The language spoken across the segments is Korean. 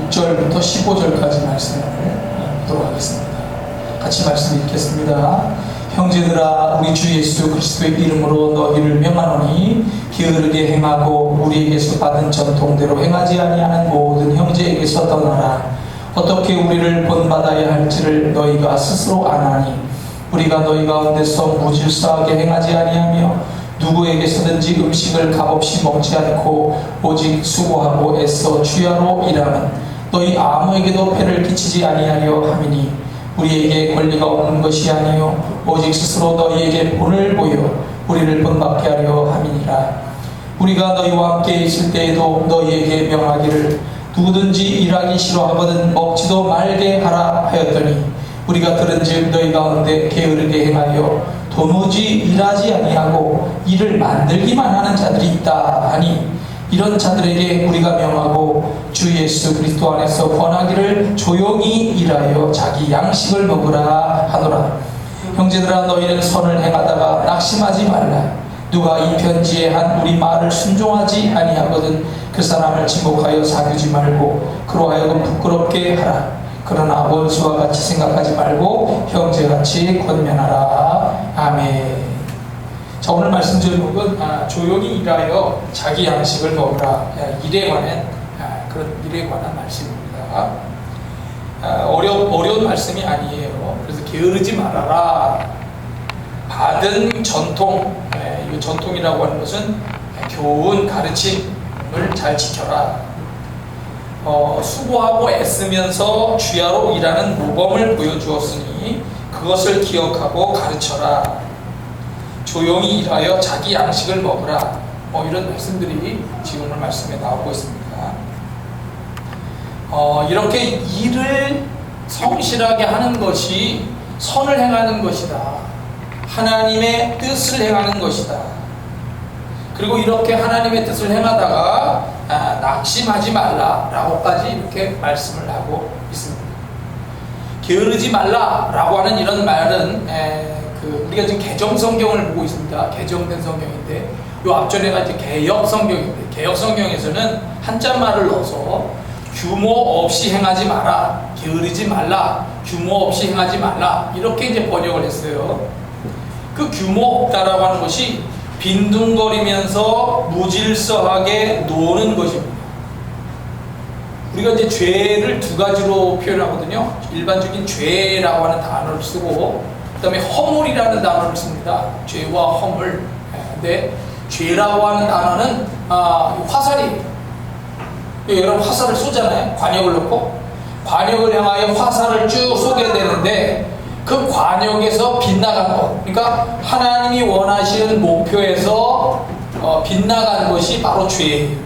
6절부터 15절까지 말씀을 보도록 하겠습니다. 같이 말씀 읽겠습니다. 형제들아, 우리 주 예수 그리스도의 이름으로 너희를 명하노니 게으르게 행하고 우리에게서 받은 전통대로 행하지 아니하는 모든 형제에게서 떠나라. 어떻게 우리를 본받아야 할지를 너희가 스스로 아나니 우리가 너희 가운데서 무질서하게 행하지 아니하며 누구에게서든지 음식을 값없이 먹지 않고 오직 수고하고 애써 주야로 일하는 너희 아무에게도 폐를 끼치지 아니하려 함이니 우리에게 권리가 없는 것이 아니요 오직 스스로 너희에게 본을 보여 우리를 본받게 하려 함이니라. 우리가 너희와 함께 있을 때에도 너희에게 명하기를 누구든지 일하기 싫어하거든 먹지도 말게 하라 하였더니 우리가 들은즉 너희 가운데 게으르게 행하여 도무지 일하지 아니하고 일을 만들기만 하는 자들이 있다 하니 이런 자들에게 우리가 명하고 주 예수 그리스도 안에서 권하기를 조용히 일하여 자기 양식을 먹으라 하노라. 형제들아, 너희는 선을 행하다가 낙심하지 말라. 누가 이 편지에 한 우리 말을 순종하지 아니하거든 그 사람을 지목하여 사귀지 말고 그로 하여금 부끄럽게 하라. 그러나 원수와 같이 생각하지 말고 형제같이 권면하라. 아멘. 자, 오늘 말씀 제목은 조용히 일하여 자기 양식을 먹으라. 일에 관한 그런 일에 관한 말씀입니다. 어려운 말씀이 아니에요. 그래서 게으르지 말아라. 받은 전통, 이 전통이라고 하는 것은 교훈, 가르침을 잘 지켜라. 수고하고 애쓰면서 주야로 일하는 모범을 보여주었으니 그것을 기억하고 가르쳐라. 조용히 일하여 자기 양식을 먹으라. 이런 말씀들이 지금 오늘 말씀에 나오고 있습니다. 이렇게 일을 성실하게 하는 것이 선을 행하는 것이다. 하나님의 뜻을 행하는 것이다. 그리고 이렇게 하나님의 뜻을 행하다가 낙심하지 말라라고까지 이렇게 말씀을 하고 있습니다. 게으르지 말라라고 하는 이런 말은 우리가 지금 개정 성경을 보고 있습니다. 개정된 성경인데 요 앞전에가 이제 개역 성경인데 개역 성경에서는 한자말을 넣어서 규모 없이 행하지 마라, 게으르지 말라, 규모 없이 행하지 말라 이렇게 이제 번역을 했어요. 그 규모 없다라고 하는 것이 빈둥거리면서 무질서하게 노는 것입니다. 우리가 이제 죄를 두 가지로 표현하거든요. 일반적인 죄라고 하는 단어를 쓰고 그 다음에 허물이라는 단어를 씁니다. 죄와 허물. 근데 죄라고 하는 단어는 화살이에요. 여러분 화살을 쏘잖아요. 관역을 넣고 관역을 향하여 화살을 쭉 쏘게 되는데 그 관역에서 빗나간 것, 그러니까 하나님이 원하시는 목표에서 빗나간 것이 바로 죄예요.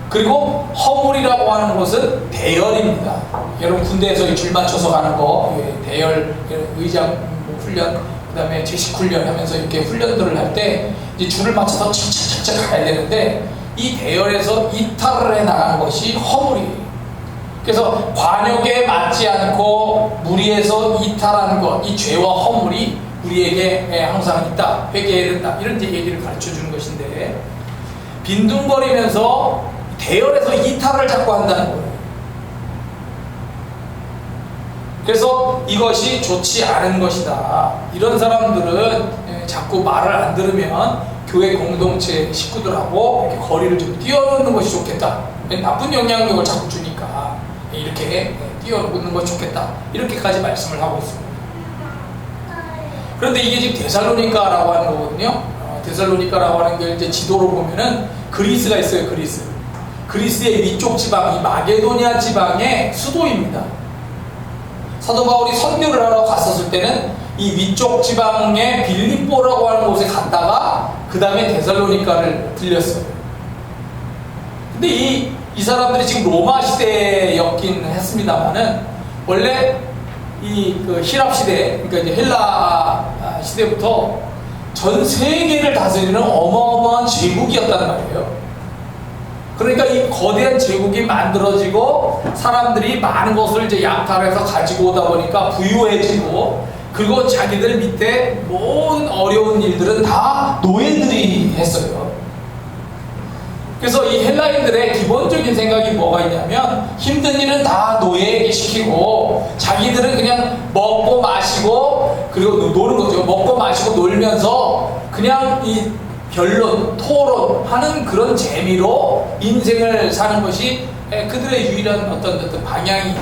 그리고 허물이라고 하는 것은 대열입니다. 여러분 군대에서 줄 맞춰서 가는 거, 대열, 의장 훈련, 그 다음에 제식 훈련 하면서 이렇게 훈련들을 할 때 이제 줄을 맞춰서 착착착착 가야 되는데 이 대열에서 이탈을 해 나가는 것이 허물이에요. 그래서 관역에 맞지 않고 무리해서 이탈하는 것, 이 죄와 허물이 우리에게 항상 있다, 회개해야 된다, 이런 얘기를 가르쳐 주는 것인데 빈둥거리면서 대열에서 이탈을 자꾸 한다는 거예요. 그래서 이것이 좋지 않은 것이다. 이런 사람들은 자꾸 말을 안 들으면 교회 공동체 식구들하고 이렇게 거리를 좀 띄워놓는 것이 좋겠다. 나쁜 영향력을 자꾸 주니까 이렇게 띄워놓는 것이 좋겠다. 이렇게까지 말씀을 하고 있습니다. 그런데 이게 지금 데살로니가라고 하는 거거든요. 데살로니가라고 하는 게 이제 지도로 보면은 그리스가 있어요. 그리스의 위쪽 지방, 이 마게도니아 지방의 수도입니다. 사도 바울이 선교를 하러 갔었을 때는 이 위쪽 지방의 빌립보라고 하는 곳에 갔다가 그 다음에 데살로니가를 들렸어요. 근데 이 사람들이 지금 로마 시대였긴 했습니다만은 원래 그 히랍 시대, 그러니까 이제 헬라 시대부터 전 세계를 다스리는 어마어마한 제국이었단 말이에요. 그러니까 이 거대한 제국이 만들어지고 사람들이 많은 것을 이제 약탈해서 가지고 오다 보니까 부유해지고 그리고 자기들 밑에 모든 어려운 일들은 다 노예들이 했어요. 그래서 이 헬라인들의 기본적인 생각이 뭐가 있냐면 힘든 일은 다 노예에게 시키고 자기들은 그냥 먹고 마시고 그리고 노는 거죠. 먹고 마시고 놀면서 그냥 이 변론, 토론하는 그런 재미로 인생을 사는 것이 그들의 유일한 어떤 방향이.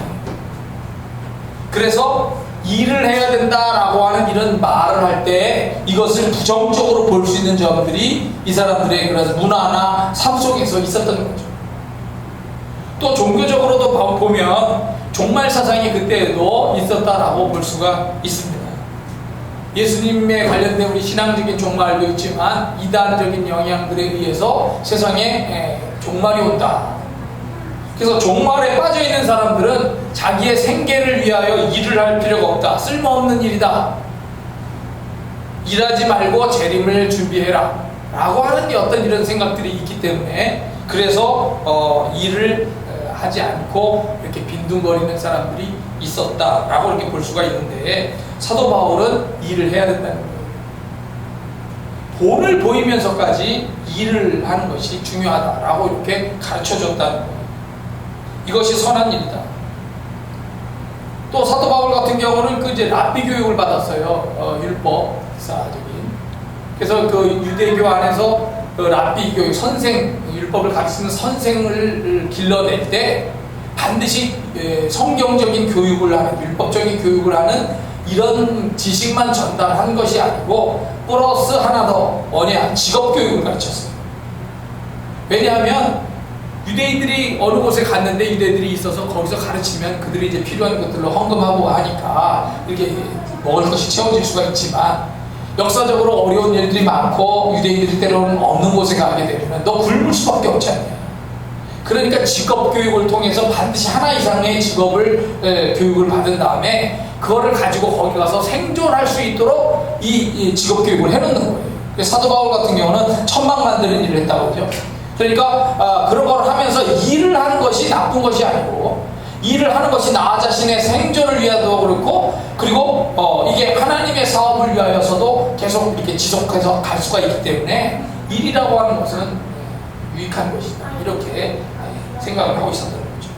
그래서 일을 해야 된다라고 하는 이런 말을 할 때 이것을 부정적으로 볼 수 있는 점들이 이 사람들의 그런 문화나 삶 속에서 있었던 거죠. 또 종교적으로도 보면 종말 사상이 그때에도 있었다라고 볼 수가 있습니다. 예수님에 관련된 우리 신앙적인 종말도 있지만 이단적인 영향들에 의해서 세상에 종말이 온다. 그래서 종말에 빠져있는 사람들은 자기의 생계를 위하여 일을 할 필요가 없다. 쓸모없는 일이다. 일하지 말고 재림을 준비해라. 라고 하는 어떤 이런 생각들이 있기 때문에 그래서 일을 하지 않고 이렇게 빈둥거리는 사람들이 있었다라고 이렇게 볼 수가 있는데 사도 바울은 일을 해야 된다는 거예요. 본을 보이면서까지 일을 하는 것이 중요하다라고 이렇게 가르쳐 줬다는 거예요. 이것이 선한 일이다. 또 사도 바울 같은 경우는 그 이제 랍비 교육을 받았어요. 율법사적인. 그래서 그 유대교 안에서 그 랍비 교육, 선생, 율법을 가르치는 선생을 길러낼 때 반드시 성경적인 교육을 하는, 율법적인 교육을 하는 이런 지식만 전달한 것이 아니고 플러스 하나 더 뭐냐, 직업 교육을 가르쳤어요. 왜냐하면 유대인들이 어느 곳에 갔는데 유대인들이 있어서 거기서 가르치면 그들이 이제 필요한 것들로 헌금하고 하니까 이렇게 먹을 것이 채워질 수가 있지만 역사적으로 어려운 일들이 많고 유대인들이 때로는 없는 곳에 가게 되면 너 굶을 수밖에 없지 않냐. 그러니까 직업 교육을 통해서 반드시 하나 이상의 직업을 교육을 받은 다음에 그거를 가지고 거기 가서 생존할 수 있도록 이 직업 교육을 해놓는 거예요. 사도 바울 같은 경우는 천막 만드는 일을 했다고 그러죠. 그러니까 그런 걸 하면서 일을 하는 것이 나쁜 것이 아니고 일을 하는 것이 나 자신의 생존을 위하여도 그렇고 그리고 이게 하나님의 사업을 위하여서도 계속 이렇게 지속해서 갈 수가 있기 때문에 일이라고 하는 것은 유익한 것이다. 이렇게 생각을 하고 있었던 거죠.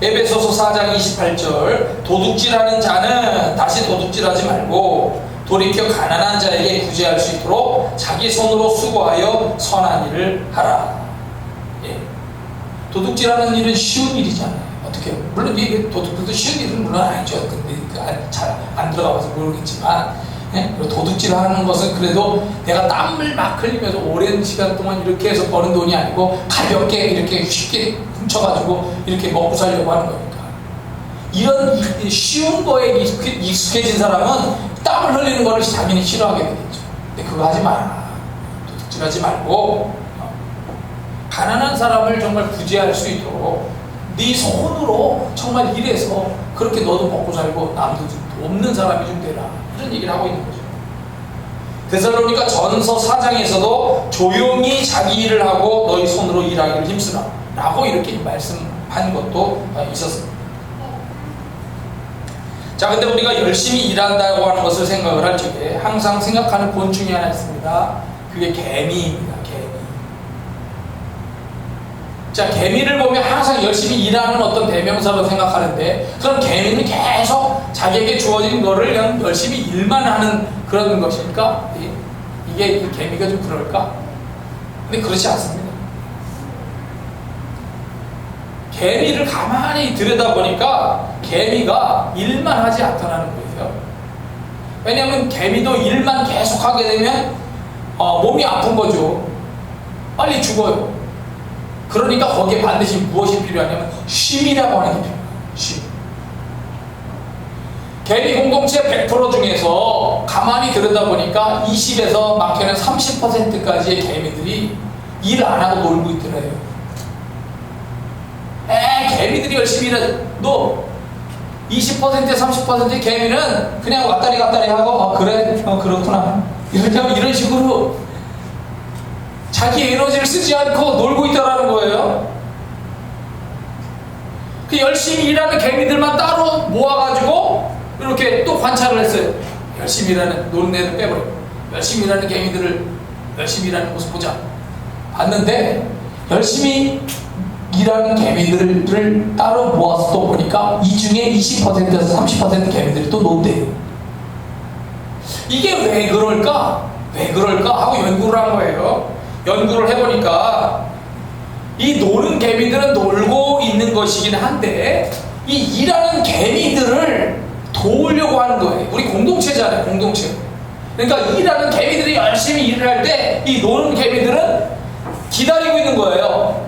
에베소서 4장 28절 도둑질하는 자는 다시 도둑질하지 말고 돌이켜 가난한 자에게 구제할 수 있도록 자기 손으로 수고하여 선한 일을 하라. 예. 도둑질하는 일은 쉬운 일이잖아요. 어떻게 해요? 물론 이게 도둑질도 쉬운 일은 물론 아니죠. 근데 잘 안 들어가봐서 모르겠지만 예? 도둑질하는 것은 그래도 내가 땀을 막 흘리면서 오랜 시간 동안 이렇게 해서 버는 돈이 아니고 가볍게 이렇게 쉽게 훔쳐가지고 이렇게 먹고 살려고 하는 거니까. 이런 쉬운 거에 익숙해진 사람은 땀을 흘리는 거를 자기는 싫어하게 되겠죠. 근데 그거 하지 마라. 도둑질하지 말고 가난한 사람을 정말 구제할 수 있도록 네 손으로 정말 일해서 그렇게 너도 먹고 살고 남도 좀 없는 사람이 좀 되라. 이런 얘기를 하고 있는 거죠. 데살로니가 전서 4장에서도 조용히 자기 일을 하고 너희 손으로 일하기를 힘쓰라 라고 이렇게 말씀한 것도 있었습니다. 자, 근데 우리가 열심히 일한다고 하는 것을 생각을 할 적에 항상 생각하는 곤충이 하나 있습니다. 그게 개미입니다. 개미. 자, 개미를 보면 항상 열심히 일하는 어떤 대명사로 생각하는데 그럼 개미는 계속 자기에게 주어진 거를 그냥 열심히 일만 하는 그런 것일까? 이게 개미가 좀 그럴까? 근데 그렇지 않습니다. 개미를 가만히 들여다보니까 개미가 일만 하지 않더라는 거예요. 왜냐하면 개미도 일만 계속하게 되면 몸이 아픈 거죠. 빨리 죽어요. 그러니까 거기에 반드시 무엇이 필요하냐면 쉼이라고 하는 게 필요해요. 쉼. 개미 공동체 100% 중에서 가만히 들여다보니까 20에서 많게는 30%까지의 개미들이 일 안 하고 놀고 있더래요. 개미들이 열심히 일해도 20% 30%의 개미는 그냥 왔다리 갔다리 하고 그래? 그렇구나. 이런 식으로 자기 에너지를 쓰지 않고 놀고 있다라는 거예요. 그 열심히 일하는 개미들만 따로 모아가지고 이렇게 또 관찰을 했어요. 열심히 일하는 노는 애들 빼버리고 열심히 일하는 개미들을 열심히 일하는 모습 보자. 봤는데 열심히 일하는 개미들을 따로 모아서 또 보니까 이 중에 20%에서 30% 개미들이 또 논대요. 이게 왜 그럴까? 왜 그럴까? 하고 연구를 한 거예요. 연구를 해보니까 이 노는 개미들은 놀고 있는 것이긴 한데 이 일하는 개미들을 도우려고 하는 거예요. 우리 공동체잖아요, 공동체. 그러니까 일하는 개미들이 열심히 일을 할 때 이 노는 개미들은 기다리고 있는 거예요.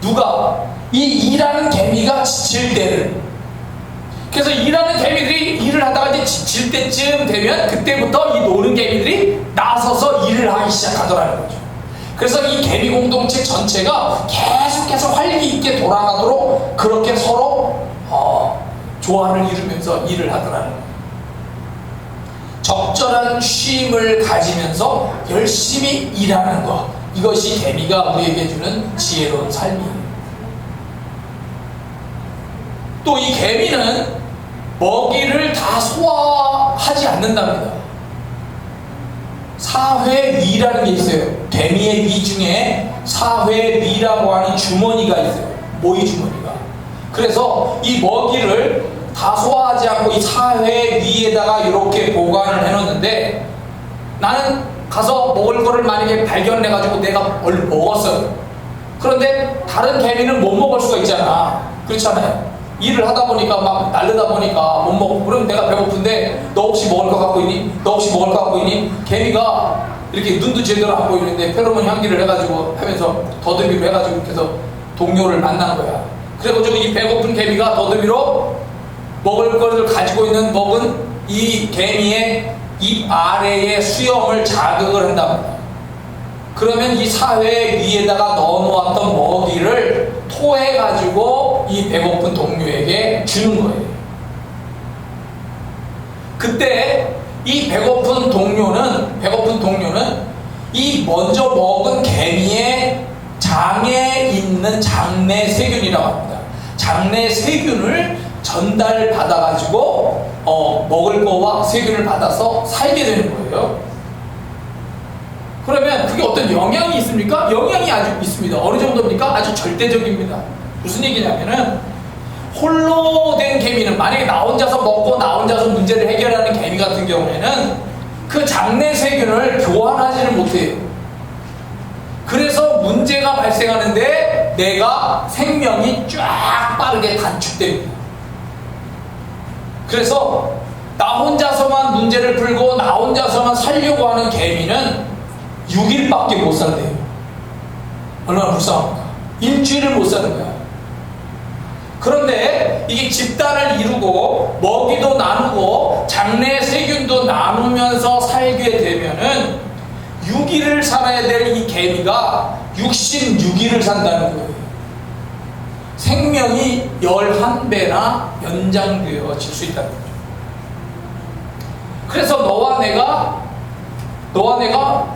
누가? 이 일하는 개미가 지칠 때를. 그래서 일하는 개미들이 일을 하다가 이제 지칠 때쯤 되면 그때부터 이 노는 개미들이 나서서 일을 하기 시작하더라는 거죠. 그래서 이 개미 공동체 전체가 계속해서 활기 있게 돌아가도록 그렇게 서로 조화를 이루면서 일을 하더라는 거예요. 적절한 쉼을 가지면서 열심히 일하는 것, 이것이 개미가 우리에게 주는 지혜로운 삶이에요. 또 이 개미는 먹이를 다 소화하지 않는답니다. 사회위라는 게 있어요. 개미의 위 중에 사회위라고 하는 주머니가 있어요. 모이 주머니가. 그래서 이 먹이를 다 소화하지 않고 이 사회위에다가 이렇게 보관을 해놓는데, 나는 가서 먹을 거를 만약에 발견해가지고 내가 얼른 먹었어요. 그런데 다른 개미는 못 먹을 수가 있잖아. 그렇잖아요. 일을 하다 보니까 막 날르다 보니까 못 먹고, 그럼 내가 배고픈데 너 혹시 먹을 거 갖고 있니? 너 혹시 먹을 거 갖고 있니? 개미가 이렇게 눈도 제대로 안 보이는데 페로몬 향기를 해가지고 하면서 더듬이로 해가지고 이렇게 해서 동료를 만난 거야. 그래가지고 이 배고픈 개미가 더듬이로 먹을 거를 가지고 있는 먹은 이 개미의 입 아래의 수염을 자극을 한답니다. 그러면 이 사회 위에다가 넣어놓았던 먹이를 토해가지고 이 배고픈 동료에게 주는 거예요. 그때 이 배고픈 동료는 이 먼저 먹은 개미의 장에 있는 장내 세균이라고 합니다. 장내 세균을 전달받아가지고 먹을 거와 세균을 받아서 살게 되는 거예요. 그러면 그게 어떤 영향이 있습니까? 영향이 아주 있습니다. 어느 정도입니까? 아주 절대적입니다. 무슨 얘기냐면은, 홀로 된 개미는, 만약에 나 혼자서 먹고 나 혼자서 문제를 해결하는 개미 같은 경우에는 그 장내 세균을 교환하지를 못해요. 그래서 문제가 발생하는데 내가 생명이 쫙 빠르게 단축됩니다. 그래서 나 혼자서만 문제를 풀고 나 혼자서만 살려고 하는 개미는 6일밖에 못 산대요. 얼마나 불쌍합니까? 일주일을 못 사는 거야. 그런데 이게 집단을 이루고 먹이도 나누고 장내 세균도 나누면서 살게 되면은 6일을 살아야 될 이 개미가 66일을 산다는 거예요. 생명이 11배나 연장되어질 수 있다는 거죠. 그래서 너와 내가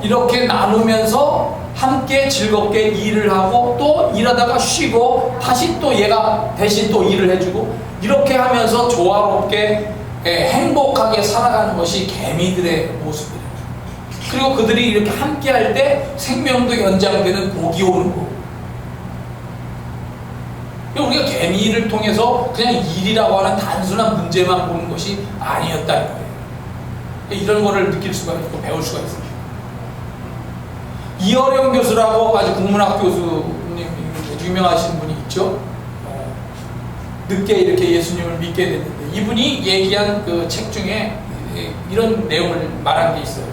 이렇게 나누면서 함께 즐겁게 일을 하고, 또 일하다가 쉬고 다시 또 얘가 대신 또 일을 해주고, 이렇게 하면서 조화롭게 행복하게 살아가는 것이 개미들의 모습이에요. 그리고 그들이 이렇게 함께 할 때 생명도 연장되는 복이 오는 거고, 우리가 개미를 통해서 그냥 일이라고 하는 단순한 문제만 보는 것이 아니었다는 거예요. 이런 거를 느낄 수가 있고 배울 수가 있습니다. 이어령 교수라고 아주 국문학 교수님 유명하신 분이 있죠. 늦게 이렇게 예수님을 믿게 됐는데, 이분이 얘기한 그 책 중에 이런 내용을 말한 게 있어요.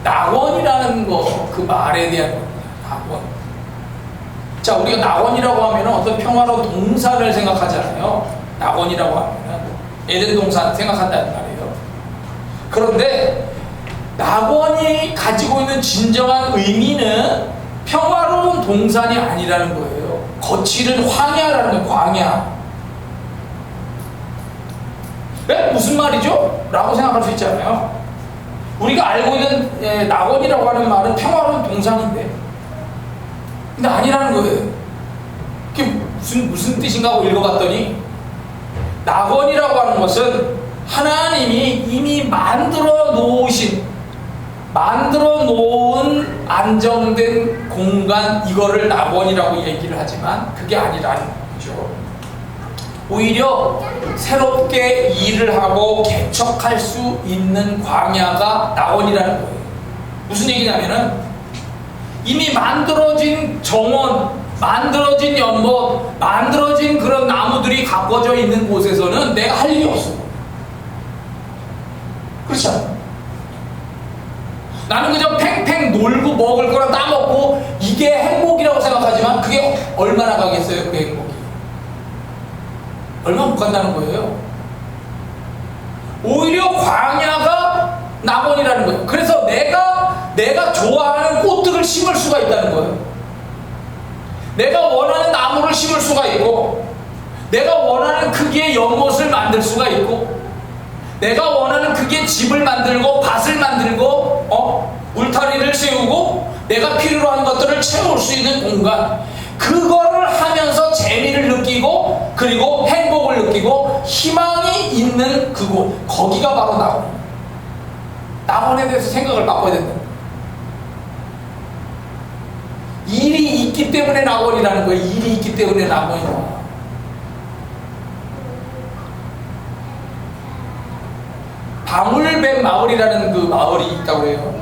낙원이라는 거, 그 말에 대한 겁니다. 낙원. 자, 우리가 낙원이라고 하면 어떤 평화로운 동산을 생각하잖아요. 낙원이라고 하면 에덴 동산 생각한다는 말이에요. 그런데 낙원이 가지고 있는 진정한 의미는 평화로운 동산이 아니라는 거예요. 거칠은 황야라는 거예요. 광야. 네? 무슨 말이죠? 라고 생각할 수 있잖아요. 우리가 알고 있는 낙원이라고 하는 말은 평화로운 동산인데, 근데 아니라는 거예요. 그게 무슨 뜻인가 하고 읽어봤더니, 낙원이라고 하는 것은 하나님이 이미 만들어 놓으신 만들어 놓은 안정된 공간, 이거를 낙원이라고 얘기를 하지만 그게 아니라는 거죠. 오히려 새롭게 일을 하고 개척할 수 있는 광야가 낙원이라는 거예요. 무슨 얘기냐면은 이미 만들어진 정원, 만들어진 연못, 만들어진 그런 나무들이 가꿔져 있는 곳에서는 내가 할 일이 없어. 그렇지 않아요? 나는 그저 팽팽 놀고 먹을 거랑 따먹고 이게 행복이라고 생각하지만 그게 얼마나 가겠어요? 그 행복이 얼마 못 간다는 거예요. 오히려 광야가 낙원이라는 거예요. 그래서 내가 좋아하는 꽃들을 심을 수가 있다는 거예요. 내가 원하는 나무를 심을 수가 있고, 내가 원하는 크기의 연못을 만들 수가 있고, 내가 원하는 크기의 집을 만들고 밭을 만들고 울타리를 세우고 내가 필요로 하는 것들을 채울 수 있는 공간, 그거를 하면서 재미를 느끼고 그리고 행복을 느끼고 희망이 있는 그곳, 거기가 바로 낙원입니다. 낙원에 대해서 생각을 바꿔야 된다. 일이 있기 때문에 낙원이라는 거예요. 일이 있기 때문에 낙원이다. 방울뱀 마을이라는 그 마을이 있다고 해요.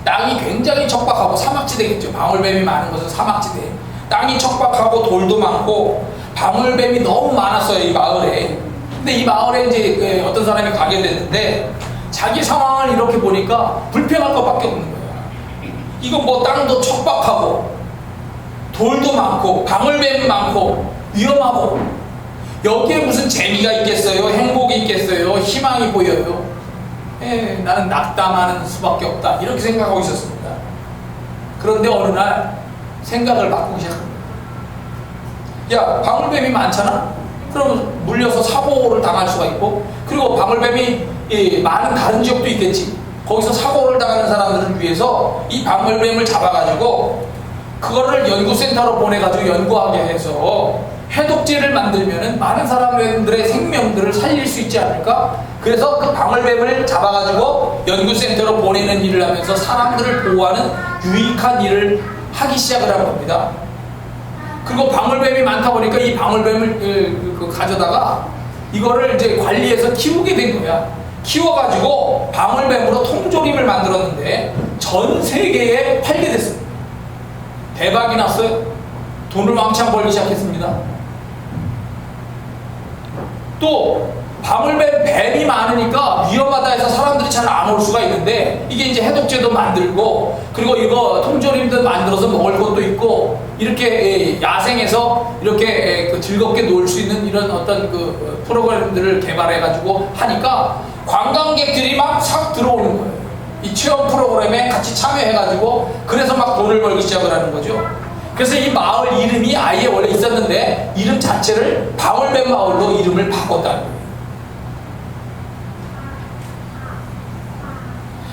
땅이 굉장히 척박하고 사막지대겠죠. 방울뱀이 많은 것은 사막지대. 땅이 척박하고 돌도 많고 방울뱀이 너무 많았어요, 이 마을에. 근데 이 마을에 이제 어떤 사람이 가게 됐는데 자기 상황을 이렇게 보니까 불평할 것밖에 없는 거예요. 이거 뭐 땅도 척박하고 돌도 많고 방울뱀이 많고 위험하고 여기에 무슨 재미가 있겠어요? 행복이 있겠어요? 희망이 보여요? 나는 낙담하는 수밖에 없다, 이렇게 생각하고 있었습니다. 그런데 어느 날 생각을 바꾸기 시작합니다. 야, 방울뱀이 많잖아? 그럼 물려서 사고를 당할 수가 있고, 그리고 방울뱀이 많은 다른 지역도 있겠지. 거기서 사고를 당하는 사람들을 위해서 이 방울뱀을 잡아가지고 그거를 연구센터로 보내가지고 연구하게 해서 해독제를 만들면은 많은 사람들의 생명들을 살릴 수 있지 않을까? 그래서 그 방울뱀을 잡아가지고 연구센터로 보내는 일을 하면서 사람들을 보호하는 유익한 일을 하기 시작을 한 겁니다. 그리고 방울뱀이 많다 보니까 이 방울뱀을 가져다가 이거를 이제 관리해서 키우게 된 거야. 키워가지고 방울뱀으로 통조림을 만들었는데 전 세계에 팔게 됐습니다. 대박이 났어요. 돈을 왕창 벌기 시작했습니다. 또 방울뱀 뱀이 많으니까 위험하다 해서 사람들이 잘 안 올 수가 있는데, 이게 이제 해독제도 만들고 그리고 이거 통조림도 만들어서 먹을 것도 있고, 이렇게 야생에서 이렇게 즐겁게 놀 수 있는 이런 어떤 그 프로그램들을 개발해 가지고 하니까 관광객들이 막 싹 들어오는 거예요. 이 체험 프로그램에 같이 참여해 가지고 그래서 막 돈을 벌기 시작을 하는 거죠. 그래서 이 마을 이름이 아예 원래 있었는데 이름 자체를 방울뱀 마을로 이름을 바꿨다는 거예요.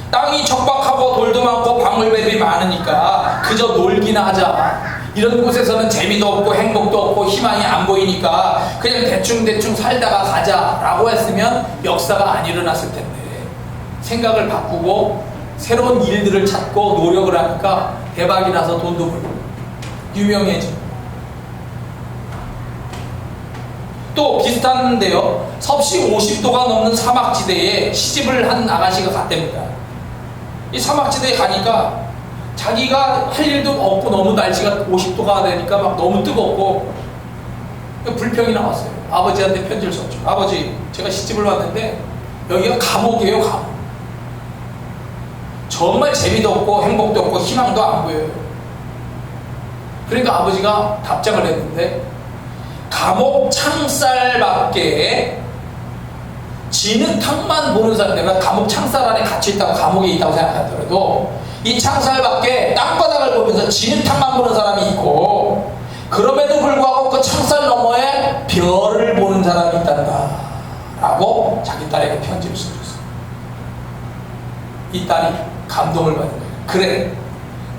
땅이 척박하고 돌도 많고 방울뱀이 많으니까 그저 놀기나 하자, 이런 곳에서는 재미도 없고 행복도 없고 희망이 안 보이니까 그냥 대충대충 살다가 가자라고 했으면 역사가 안 일어났을 텐데, 생각을 바꾸고 새로운 일들을 찾고 노력을 하니까 대박이 나서 돈도 벌고 유명해지고. 또 비슷한데요, 섭씨 50도가 넘는 사막지대에 시집을 한 아가씨가 갔답니다. 이 사막지대에 가니까 자기가 할 일도 없고 너무 날씨가 50도가 되니까 막 너무 뜨겁고 불평이 나왔어요. 아버지한테 편지를 썼죠. 아버지, 제가 시집을 왔는데 여기가 감옥이에요, 감옥. 정말 재미도 없고 행복도 없고 희망도 안 보여요. 그러니까 아버지가 답장을 했는데, 감옥 창살밖에 진흙탕만 보는 사람, 내가 감옥 창살 안에 갇혀 있다고 감옥에 있다고 생각하더라도 이 창살밖에 땅바닥을 보면서 진흙탕만 보는 사람이 있고, 그럼에도 불구하고 그 창살 너머에 별을 보는 사람이 있단다 라고 자기 딸에게 편지를 써줬어요. 이 딸이 감동을 받은 거예요. 그래,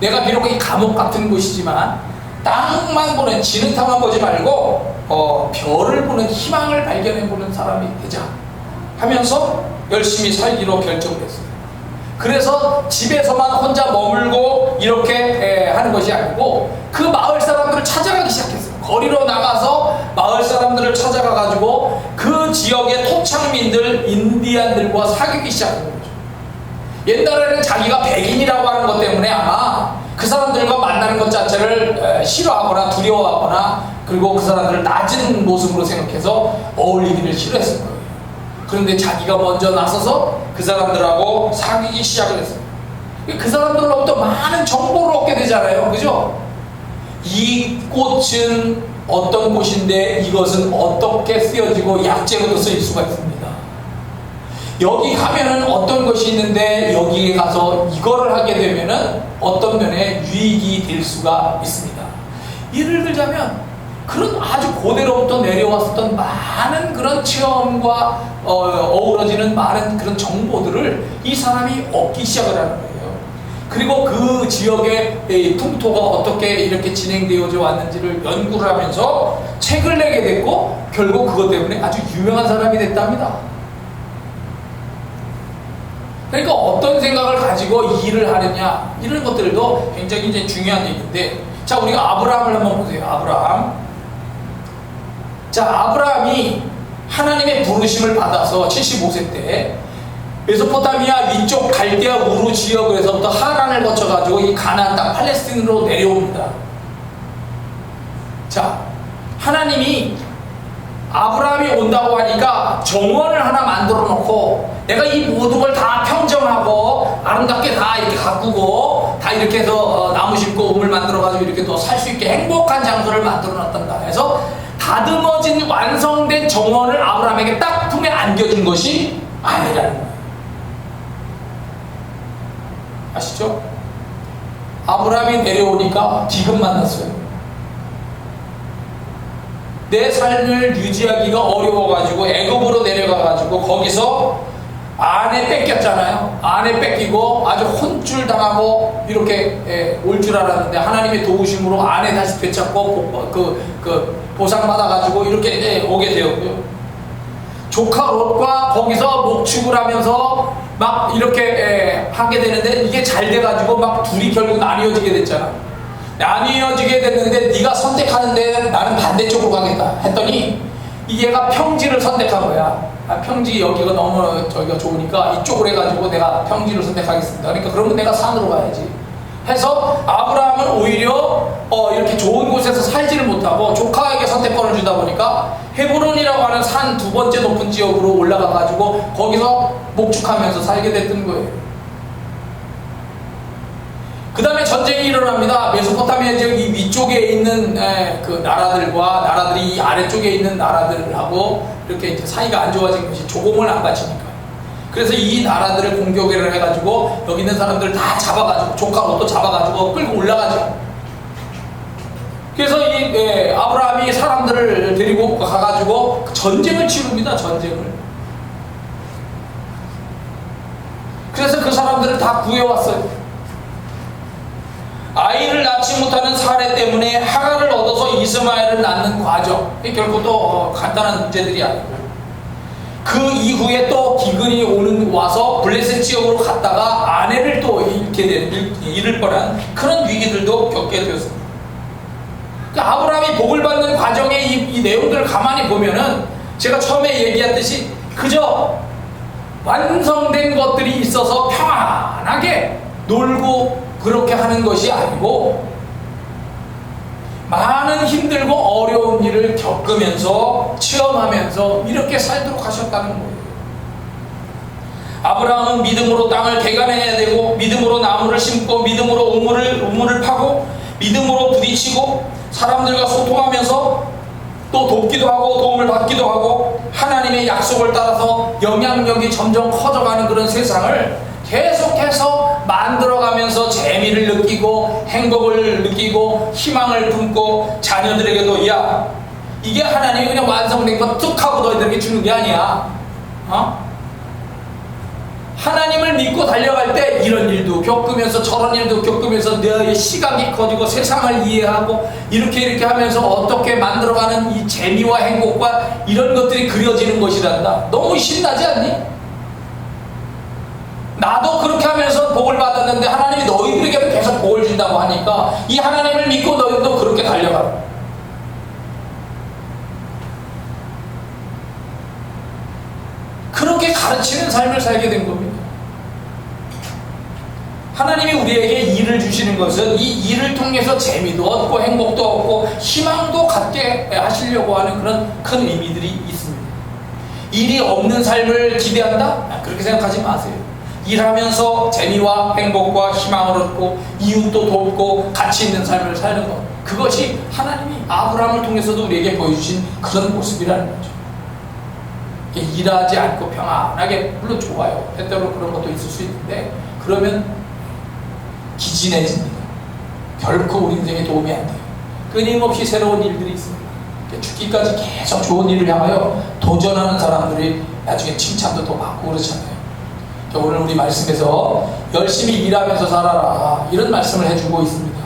내가 비록 이 감옥 같은 곳이지만 땅만 보는, 진흙탕만 보지 말고 별을 보는, 희망을 발견해 보는 사람이 되자 하면서 열심히 살기로 결정을 했어요. 그래서 집에서만 혼자 머물고 이렇게 하는 것이 아니고 그 마을 사람들을 찾아가기 시작했어요. 거리로 나가서 마을 사람들을 찾아가 가지고 그 지역의 토착민들, 인디안들과 사귀기 시작한 거죠. 옛날에는 자기가 백인이라고 하는 것 때문에 아마 그 사람들과 만나는 것 자체를 싫어하거나 두려워하거나 그리고 그 사람들을 낮은 모습으로 생각해서 어울리기를 싫어했을 거예요. 그런데 자기가 먼저 나서서 그 사람들하고 사귀기 시작을 했어요. 그 사람들로부터 많은 정보를 얻게 되잖아요. 그죠? 이 꽃은 어떤 꽃인데 이것은 어떻게 쓰여지고 약재로도 쓰일 수가 있습니다. 여기 가면은 어떤 것이 있는데 여기에 가서 이거를 하게 되면은 어떤 면에 유익이 될 수가 있습니다. 예를 들자면 그런 아주 고대로부터 내려왔었던 많은 그런 체험과 어우러지는 많은 그런 정보들을 이 사람이 얻기 시작을 하는 거예요. 그리고 그 지역의 풍토가 어떻게 이렇게 진행되어져 왔는지를 연구를 하면서 책을 내게 됐고 결국 그것 때문에 아주 유명한 사람이 됐답니다. 그러니까 어떤 생각을 가지고 일을 하느냐 이런 것들도 굉장히 이제 중요한 얘기인데, 자 우리가 아브라함을 한번 보세요. 아브라함이 하나님의 부르심을 받아서 75세 때 메소포타미아 위쪽 갈대아 우루 지역에서부터 하란을 거쳐가지고 이 가나안 땅 팔레스틴으로 내려옵니다. 자, 하나님이 아브라함이 온다고 하니까 정원을 하나 만들어 놓고 내가 이 모든 걸 다 평정하고 아름답게 다 이렇게 가꾸고 다 이렇게 해서 나무 심고 우물 만들어 가지고 이렇게 또 살 수 있게 행복한 장소를 만들어 놨단다 해서 다듬어진 완성된 정원을 아브라함에게 딱 품에 안겨준 것이 아니라는 거예요. 아시죠? 아브라함이 내려오니까 기근 만났어요. 내 삶을 유지하기가 어려워가지고 애굽으로 내려가가지고 거기서 아내 뺏겼잖아요. 아내 뺏기고 아주 혼쭐 당하고 이렇게 올 줄 알았는데 하나님의 도우심으로 아내 다시 되찾고 보상 받아가지고 이렇게 오게 되었고요. 조카 롯과 거기서 목축을 하면서 막 이렇게 하게 되는데 이게 잘 돼가지고 막 둘이 결국 나뉘어지게 됐잖아. 나뉘어지게 됐는데 네가 선택하는데 나는 반대쪽으로 가겠다 했더니 이 얘가 평지를 선택한 거야. 평지 여기가 너무 저기가 좋으니까 이쪽으로 해가지고 내가 평지를 선택하겠습니다. 그러니까 그러면 내가 산으로 가야지 해서 아브라함은 오히려 이렇게 좋은 곳에서 살지를 못하고 조카에게 선택권을 주다 보니까 헤브론이라고 하는 산 두 번째 높은 지역으로 올라가가지고 거기서 목축하면서 살게 됐던 거예요. 그 다음에 전쟁이 일어납니다. 메소포타미아 지역 이 위쪽에 있는 그 나라들이 이 아래쪽에 있는 나라들하고 이렇게 이제 사이가 안 좋아진 것이 조공을 안 바치니까. 그래서 이 나라들을 공격을 해가지고 여기 있는 사람들을 다 잡아가지고 조카 롯도 잡아가지고 끌고 올라가죠. 그래서 이 아브라함이 사람들을 데리고 가가지고 전쟁을 치릅니다. 전쟁을. 그래서 그 사람들을 다 구해왔어요. 아이를 낳지 못하는 사례 때문에 하갈을 얻어서 이스마엘을 낳는 과정, 결코 또 간단한 문제들이 아니고 그 이후에 또 기근이 와서 블레셋 지역으로 갔다가 아내를 또 잃을 뻔한 그런 위기들도 겪게 되었습니다. 그러니까 아브라함이 복을 받는 과정의 이 내용들을 가만히 보면은 제가 처음에 얘기했듯이 그저 완성된 것들이 있어서 평안하게 놀고 그렇게 하는 것이 아니고 많은 힘들고 어려운 일을 겪으면서 체험하면서 이렇게 살도록 하셨다는 거예요. 아브라함은 믿음으로 땅을 개간해야 되고 믿음으로 나무를 심고 믿음으로 우물을 파고 믿음으로 부딪히고 사람들과 소통하면서 또 돕기도 하고 도움을 받기도 하고 하나님의 약속을 따라서 영향력이 점점 커져가는 그런 세상을 계속해서 만들어가면서 재미를 느끼고 행복을 느끼고 희망을 품고 자녀들에게도 야 이게 하나님이 그냥 완성된 거 툭 하고 너희들에게 주는 게 아니야. 하나님을 믿고 달려갈 때 이런 일도 겪으면서 저런 일도 겪으면서 너의 시각이 커지고 세상을 이해하고 이렇게 하면서 어떻게 만들어가는 이 재미와 행복과 이런 것들이 그려지는 것이란다. 너무 신나지 않니? 나도 그렇게 하면서 복을 받았는데 하나님이 너희들에게 계속 복을 준다고 하니까 이 하나님을 믿고 너희들도 그렇게 달려가라. 그렇게 가르치는 삶을 살게 된 겁니다. 하나님이 우리에게 일을 주시는 것은 이 일을 통해서 재미도 얻고 행복도 얻고 희망도 갖게 하시려고 하는 그런 큰 의미들이 있습니다. 일이 없는 삶을 기대한다? 그렇게 생각하지 마세요. 일하면서 재미와 행복과 희망을 얻고 이웃도 돕고 가치 있는 삶을 사는 것, 그것이 하나님이 아브라함을 통해서도 우리에게 보여주신 그런 모습이라는 거죠. 일하지 않고 평안하게, 물론 좋아요. 때때로 그런 것도 있을 수 있는데 그러면 기진해집니다. 결코 우리 인생에 도움이 안 돼요. 끊임없이 새로운 일들이 있습니다. 죽기까지 계속 좋은 일을 향하여 도전하는 사람들이 나중에 칭찬도 더 받고 그렇잖아요. 오늘 우리 말씀에서 열심히 일하면서 살아라, 이런 말씀을 해주고 있습니다.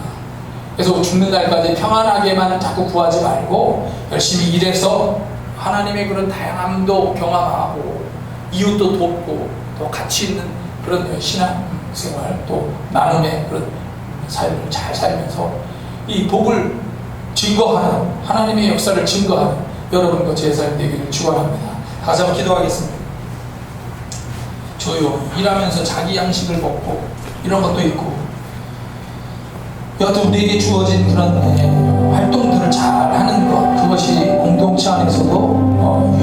그래서 죽는 날까지 평안하게만 자꾸 구하지 말고 열심히 일해서 하나님의 그런 다양함도 경험하고 이웃도 돕고 또 가치 있는 그런 신앙생활, 또 나눔의 그런 삶을 잘 살면서 이 복을 증거하는, 하나님의 역사를 증거하는 여러분과 제 삶 되기를 축원합니다. 다시 한번 기도하겠습니다. 조용히 일하면서 자기 양식을 먹고 이런 것도 있고, 여하튼 우리에게 주어진 그런 활동들을 잘 하는 것, 그것이 공동체 안에서도